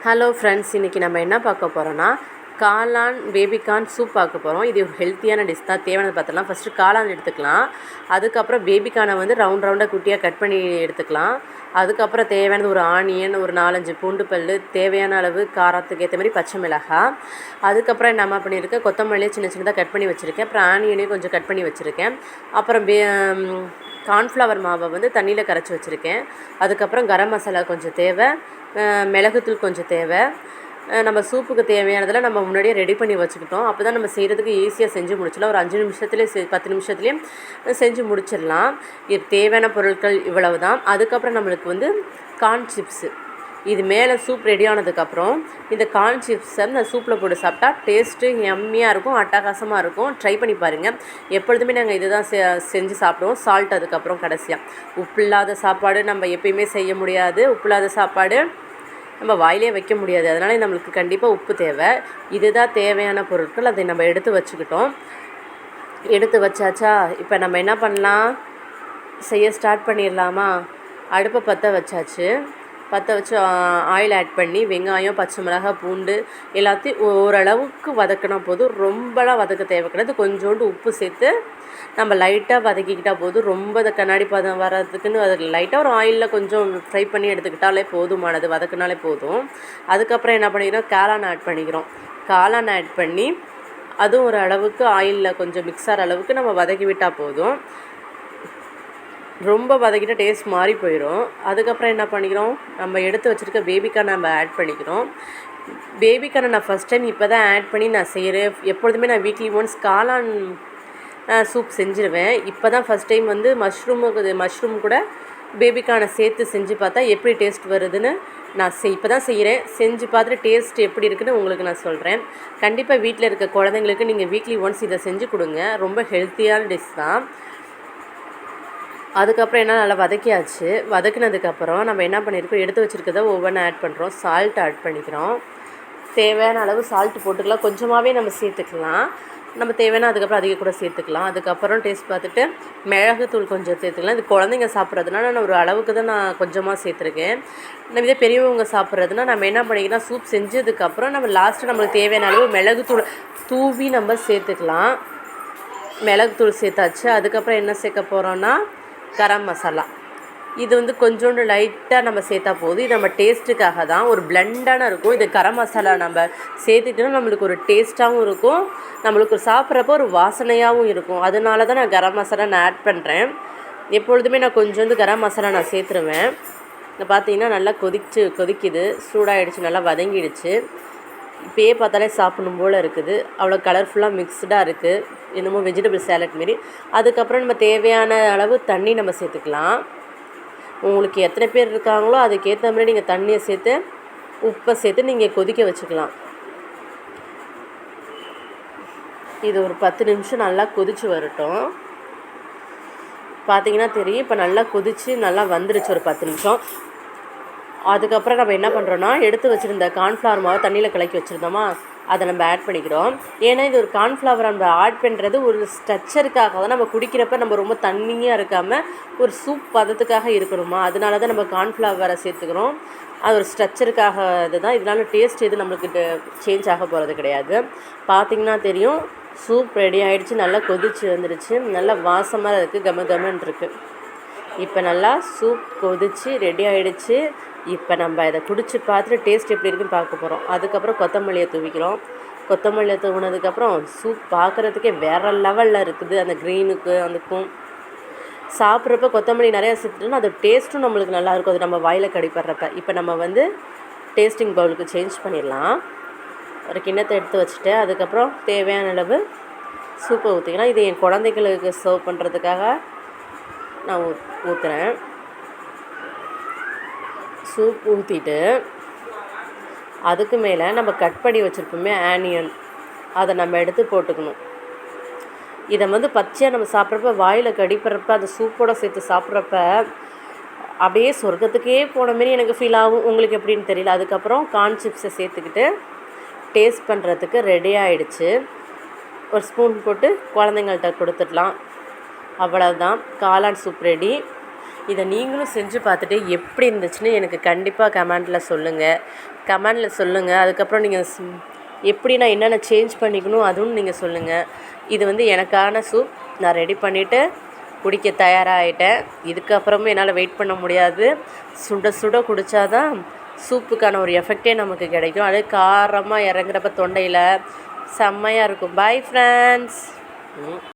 Hello friends, இன்றைக்கி நம்ம என்ன பார்க்க போகிறோன்னா காளான் பேபிகார்ன் சூப் பார்க்க போகிறோம். இது ஒரு ஹெல்த்தியான டிஷ் தான். தேவையானது பார்த்துக்கலாம். ஃபஸ்ட்டு காளான் எடுத்துக்கலாம். அதுக்கப்புறம் பேபிகார்னை வந்து ரவுண்டாக குட்டியாக கட் பண்ணி எடுத்துக்கலாம். அதுக்கப்புறம் தேவையானது ஒரு ஆனியன், ஒரு 4-5 பூண்டு பல், தேவையான அளவு காரத்துக்கு ஏற்ற மாதிரி பச்சை மிளகாய். அதுக்கப்புறம் என்ன பண்ணியிருக்கேன், கொத்தமல்லியை சின்ன சின்னதாக கட் பண்ணி வச்சுருக்கேன். அப்புறம் ஆனியனையும் கொஞ்சம் கட் பண்ணி வச்சுருக்கேன். அப்புறம் கார்ன்ஃப்ளவர் மாவை வந்து தண்ணியில் கரைச்சி வச்சுருக்கேன். அதுக்கப்புறம் கரம் மசாலா கொஞ்சம் தேவை, மிளகுத்தூள் கொஞ்சம் தேவை. நம்ம சூப்புக்கு தேவையானதெல்லாம் நம்ம முன்னாடியே ரெடி பண்ணி வச்சுக்கிட்டோம். அப்போ தான் நம்ம செய்கிறதுக்கு ஈஸியாக செஞ்சு முடிச்சிடலாம். ஒரு 5 நிமிஷத்துலேயே 10 நிமிஷத்துலேயே செஞ்சு முடிச்சிடலாம். இது தேவையான பொருட்கள் இவ்வளவு தான். அதுக்கப்புறம் நம்மளுக்கு வந்து கார்ன் சிப்ஸு. இது மேலே சூப் ரெடி ஆனதுக்கப்புறம் இந்த கார்ன் சிப்ஸை நான் சூப்பில் போட்டு சாப்பிட்டா டேஸ்ட்டு எம்மியாக இருக்கும், அட்டகாசமாக இருக்கும். ட்ரை பண்ணி பாருங்கள். எப்பொழுதுமே நாங்கள் இது தான் செஞ்சு சாப்பிடுவோம். சால்ட் அதுக்கப்புறம் கடைசியாக. உப்பு இல்லாத சாப்பாடு நம்ம எப்பயுமே செய்ய முடியாது. உப்பு இல்லாத சாப்பாடு நம்ம வாயிலே வைக்க முடியாது. அதனால் நம்மளுக்கு கண்டிப்பாக உப்பு தேவை. இதுதான் தேவையான பொருட்கள். அதை நம்ம எடுத்து வச்சுக்கிட்டோம். எடுத்து வச்சாச்சா, இப்போ நம்ம என்ன பண்ணலாம், செய்ய ஸ்டார்ட் பண்ணிடலாமா? அடுப்பை பற்ற வச்சாச்சு. பற்ற வச்சு ஆயில் ஆட் பண்ணி வெங்காயம், பச்சை மிளகாய், பூண்டு எல்லாத்தையும் ஓரளவுக்கு வதக்கினா போதும். ரொம்பலாம் வதக்க தேவை கிடையாது. கொஞ்சோண்டு உப்பு சேர்த்து நம்ம லைட்டாக வதக்கிக்கிட்டால் போதும். ரொம்ப அந்த கண்ணாடி பதம் வர்றதுக்குன்னு அது லைட்டாக ஒரு ஆயிலில் கொஞ்சம் ஃப்ரை பண்ணி எடுத்துக்கிட்டாலே போதுமானது, வதக்கினாலே போதும். அதுக்கப்புறம் என்ன பண்ணிக்கிறோம், காளான் ஆட் பண்ணிக்கிறோம். காளான் ஆட் பண்ணி அதுவும் ஒரு அளவுக்கு ஆயிலில் கொஞ்சம் மிக்ஸ் ஆகிற அளவுக்கு நம்ம வதக்கி விட்டால் போதும். ரொம்ப வதக்கிட்ட டேஸ்ட் மாறி போயிடும். அதுக்கப்புறம் என்ன பண்ணிக்கிறோம், நம்ம எடுத்து வச்சுருக்க பேபிகார்ன் நம்ம ஆட் பண்ணிக்கிறோம். பேபிகார்னை நான் ஃபஸ்ட் டைம் இப்போ தான் ஆட் பண்ணி நான் செய்கிறேன். எப்பொழுதுமே நான் வீக்லி ஒன்ஸ் காளான் சூப் செஞ்சுருவேன். இப்போ தான் ஃபஸ்ட் டைம் வந்து மஷ்ரூம் கூட பேபிகார்னை சேர்த்து செஞ்சு பார்த்தா எப்படி டேஸ்ட் வருதுன்னு நான் இப்போ தான் செய்கிறேன். செஞ்சு பார்த்துட்டு டேஸ்ட் எப்படி இருக்குதுன்னு உங்களுக்கு நான் சொல்கிறேன். கண்டிப்பாக வீட்டில் இருக்க குழந்தைங்களுக்கு நீங்கள் வீக்லி ஒன்ஸ் இதை செஞ்சு கொடுங்க. ரொம்ப ஹெல்த்தியான டிஷ் தான். அதுக்கப்புறம் என்ன, நல்லா வதக்கியாச்சு. வதக்கினதுக்கப்புறம் நம்ம என்ன பண்ணியிருக்கோம், எடுத்து வச்சுருக்கதை ஒவ்வொன்றா ஆட் பண்ணுறோம். சால்ட் ஆட் பண்ணிக்கிறோம். தேவையான அளவு சால்ட்டு போட்டுக்கலாம். கொஞ்சமாகவே நம்ம சேர்த்துக்கலாம். நம்ம தேவையான அதுக்கப்புறம் அதிக கூட சேர்த்துக்கலாம். அதுக்கப்புறம் டேஸ்ட் பார்த்துட்டு மிளகுத்தூள் கொஞ்சம் சேர்த்துக்கலாம். இது குழந்தைங்க சாப்பிட்றதுனால நான் ஒரு அளவுக்கு தான் நான் கொஞ்சமாக சேர்த்துருக்கேன். நம்ம இதே பெரியவங்க சாப்பிட்றதுனா நம்ம என்ன பண்ணிக்கலாம், சூப் செஞ்சதுக்கப்புறம் நம்ம லாஸ்ட்டு நம்மளுக்கு தேவையான அளவு மிளகுத்தூள் தூவி நம்ம சேர்த்துக்கலாம். மிளகுத்தூள் சேர்த்தாச்சு. அதுக்கப்புறம் என்ன சேர்க்க போகிறோன்னா கரம் மசாலா. இது வந்து கொஞ்சோண்டு லைட்டாக நம்ம சேர்த்தா போதும். இது நம்ம டேஸ்ட்டுக்காக தான், ஒரு பிளெண்டான இருக்கும். இது கரம் மசாலா நம்ம சேர்த்துக்கிட்டோம்னா நம்மளுக்கு ஒரு டேஸ்ட்டாகவும் இருக்கும், நம்மளுக்கு சாப்பிட்றப்போ ஒரு வாசனையாகவும் இருக்கும். அதனால தான் நான் கரம் மசாலா நான் ஆட் பண்ணுறேன். எப்பொழுதுமே நான் கொஞ்சோண்டு கரம் மசாலா நான் சேர்த்துருவேன். இப்போ பார்த்தீங்கன்னா நல்லா கொதிக்குது, சூடாகிடுச்சு, நல்லா வதங்கிடுச்சு. இப்போயே பார்த்தாலே சாப்பிடணும் போல் இருக்குது. அவ்வளோ கலர்ஃபுல்லாக மிக்ஸ்டாக இருக்குது, என்னமோ வெஜிடபிள் சேலட் மாரி. அதுக்கப்புறம் நம்ம தேவையான அளவு தண்ணி நம்ம சேர்த்துக்கலாம். உங்களுக்கு எத்தனை பேர் இருக்காங்களோ அதுக்கேற்ற மாதிரி நீங்கள் தண்ணியை சேர்த்து உப்பை சேர்த்து நீங்கள் கொதிக்க வச்சுக்கலாம். இது ஒரு 10 நிமிஷம் நல்லா கொதித்து வரட்டும். பார்த்திங்கன்னா தெரியும், இப்போ நல்லா கொதித்து நல்லா வந்துருச்சு ஒரு 10 நிமிஷம். அதுக்கப்புறம் நம்ம என்ன பண்ணுறோன்னா, எடுத்து வச்சுருந்த கார்ன்ஃப்ளவர் மாவை தண்ணியில் கலக்கி வச்சுருந்தோமா, அதை நம்ம ஆட் பண்ணிக்கிறோம். ஏன்னா இது ஒரு கார்ன்ஃப்ளவர் நம்ம ஆட் பண்ணுறது ஒரு ஸ்ட்ரக்சருக்காக தான். நம்ம குடிக்கிறப்ப நம்ம ரொம்ப தண்ணியாக இருக்காமல் ஒரு சூப் பதத்துக்காக இருக்கணுமா, அதனால தான் நம்ம கார்ன்ஃப்ளவரை சேர்த்துக்கிறோம். அது ஒரு ஸ்ட்ரக்சருக்காக இதுதான். இதனால டேஸ்ட் எது நம்மளுக்கு சேஞ்ச் ஆக போகிறது கிடையாது. பார்த்திங்கன்னா தெரியும், சூப் ரெடி ஆகிடுச்சு. நல்லா கொதிச்சு வந்துடுச்சு, நல்லா வாசமாக இருக்குது, கமன்னு இருக்குது. இப்போ நல்லா சூப் கொதிச்சு ரெடி ஆகிடுச்சு. இப்போ நம்ம இதை குடிச்சு பார்த்துட்டு டேஸ்ட் எப்படி இருக்குன்னு பார்க்க போகிறோம். அதுக்கப்புறம் கொத்தமல்லியை தூவிக்கிறோம். கொத்தமல்லியை தூவினதுக்கப்புறம் சூப் பார்க்குறதுக்கே வேறு லெவலில் இருக்குது. அந்த க்ரீனுக்கு அதுக்கும் சாப்பிட்றப்ப கொத்தமல்லி நிறையா சேர்த்துட்டோன்னா அது டேஸ்ட்டும் நம்மளுக்கு நல்லாயிருக்கும். அது நம்ம வாயில் கடிப்படுறப்ப. இப்போ நம்ம வந்து டேஸ்டிங் பவுலுக்கு சேஞ்ச் பண்ணிடலாம். ஒரு கிண்ணத்தை எடுத்து வச்சுட்டேன். அதுக்கப்புறம் தேவையான அளவு சூப்பை ஊற்றிக்கலாம். இது என் குழந்தைகளுக்கு சர்வ் பண்ணுறதுக்காக நான் ஊற்றுறேன். சூப் ஊற்றிட்டு அதுக்கு மேலே நம்ம கட் பண்ணி வச்சுருப்போமே ஆனியன், அதை நம்ம எடுத்து போட்டுக்கணும். இதை வந்து பச்சையாக நம்ம சாப்பிட்றப்ப வாயில் கடிப்படுறப்ப அந்த சூப்போடு சேர்த்து சாப்பிட்றப்ப அப்படியே சொர்க்கத்துக்கே போன மாரி எனக்கு ஃபீல் ஆகும். உங்களுக்கு எப்படின்னு தெரியல. அதுக்கப்புறம் கார்ன் சிப்ஸை சேர்த்துக்கிட்டு டேஸ்ட் பண்ணுறதுக்கு ரெடி ஆகிடுச்சு. ஒரு ஸ்பூன் போட்டு குழந்தைங்கள்ட்ட கொடுத்துடலாம். அவ்வளோதான், காளான் சூப் ரெடி. இதை நீங்களும் செஞ்சு பார்த்துட்டு எப்படி இருந்துச்சுன்னு எனக்கு கண்டிப்பாக கமெண்டில் சொல்லுங்கள். அதுக்கப்புறம் நீங்கள் எப்படி நான் என்னென்ன சேஞ்ச் பண்ணிக்கணும் அதுவும் நீங்கள் சொல்லுங்கள். இது வந்து எனக்கான சூப் நான் ரெடி பண்ணிவிட்டு குடிக்க தயாராகிட்டேன். இதுக்கப்புறமும் என்னால் வெயிட் பண்ண முடியாது. சுட சுட குடித்தாதான் சூப்புக்கான ஒரு எஃபெக்டே நமக்கு கிடைக்கும். அது காரமாக இறங்குறப்ப தொண்டையில் செம்மையாக இருக்கும். Bye friends.